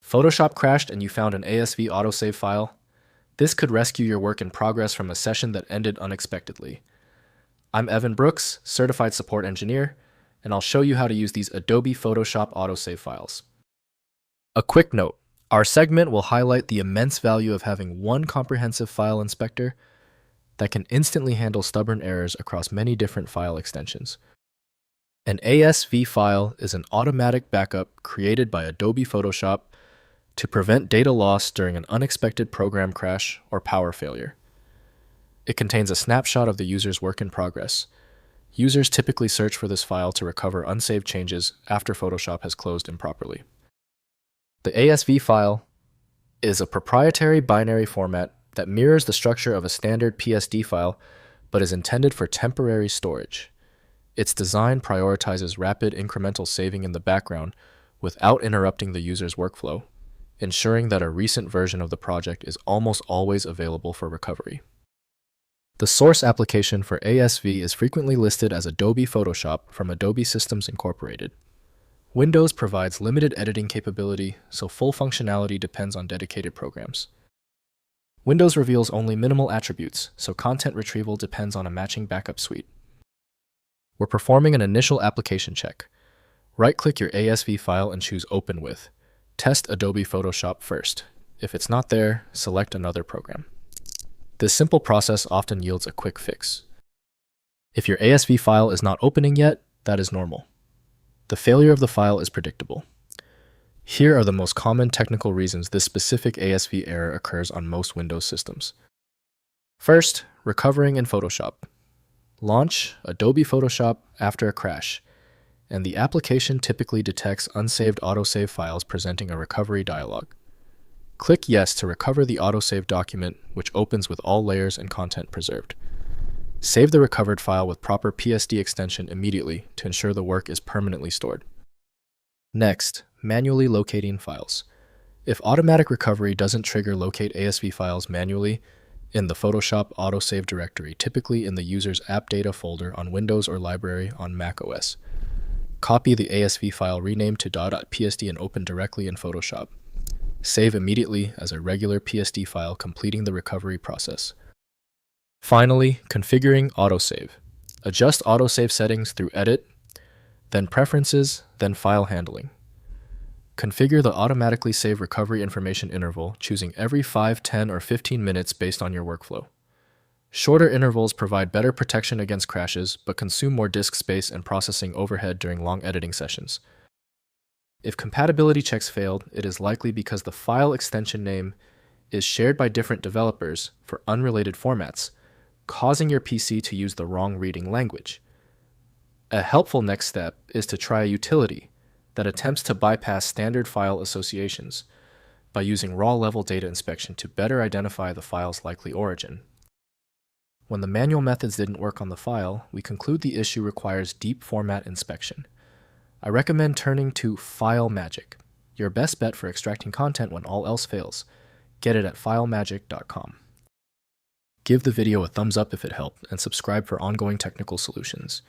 Photoshop crashed and you found an ASV AutoSave file? This could rescue your work in progress from a session that ended unexpectedly. I'm Evan Brooks, Certified Support Engineer, and I'll show you how to use these Adobe Photoshop AutoSave files. A quick note, our segment will highlight the immense value of having one comprehensive file inspector that can instantly handle stubborn errors across many different file extensions. An ASV file is an automatic backup created by Adobe Photoshop to prevent data loss during an unexpected program crash or power failure. It contains a snapshot of the user's work in progress. Users typically search for this file to recover unsaved changes after Photoshop has closed improperly. The ASV file is a proprietary binary format that mirrors the structure of a standard PSD file, but is intended for temporary storage. Its design prioritizes rapid incremental saving in the background without interrupting the user's workflow, ensuring that a recent version of the project is almost always available for recovery. The source application for ASV is frequently listed as Adobe Photoshop from Adobe Systems Incorporated. Windows provides limited editing capability, so full functionality depends on dedicated programs. Windows reveals only minimal attributes, so content retrieval depends on a matching backup suite. We're performing an initial application check. Right-click your ASV file and choose Open With. Test Adobe Photoshop first. If it's not there, select another program. This simple process often yields a quick fix. If your ASV file is not opening yet, that is normal. The failure of the file is predictable. Here are the most common technical reasons this specific ASV error occurs on most Windows systems. First, recovering in Photoshop. Launch Adobe Photoshop after a crash, and the application typically detects unsaved AutoSave files presenting a recovery dialog. Click Yes to recover the AutoSave document, which opens with all layers and content preserved. Save the recovered file with proper PSD extension immediately to ensure the work is permanently stored. Next, manually locating files. If automatic recovery doesn't trigger locate ASV files manually in the Photoshop AutoSave directory, typically in the user's app data folder on Windows or library on Mac OS, copy the ASV file renamed to .psd and open directly in Photoshop. Save immediately as a regular PSD file, completing the recovery process. Finally, configuring AutoSave. Adjust AutoSave settings through Edit, then Preferences, then File Handling. Configure the automatically save recovery information interval, choosing every 5, 10, or 15 minutes based on your workflow. Shorter intervals provide better protection against crashes, but consume more disk space and processing overhead during long editing sessions. If compatibility checks failed, it is likely because the file extension name is shared by different developers for unrelated formats, causing your PC to use the wrong reading language. A helpful next step is to try a utility that attempts to bypass standard file associations by using raw-level data inspection to better identify the file's likely origin. When the manual methods didn't work on the file, we conclude the issue requires deep format inspection. I recommend turning to File Magic, your best bet for extracting content when all else fails. Get it at filemagic.com. Give the video a thumbs up if it helped, and subscribe for ongoing technical solutions.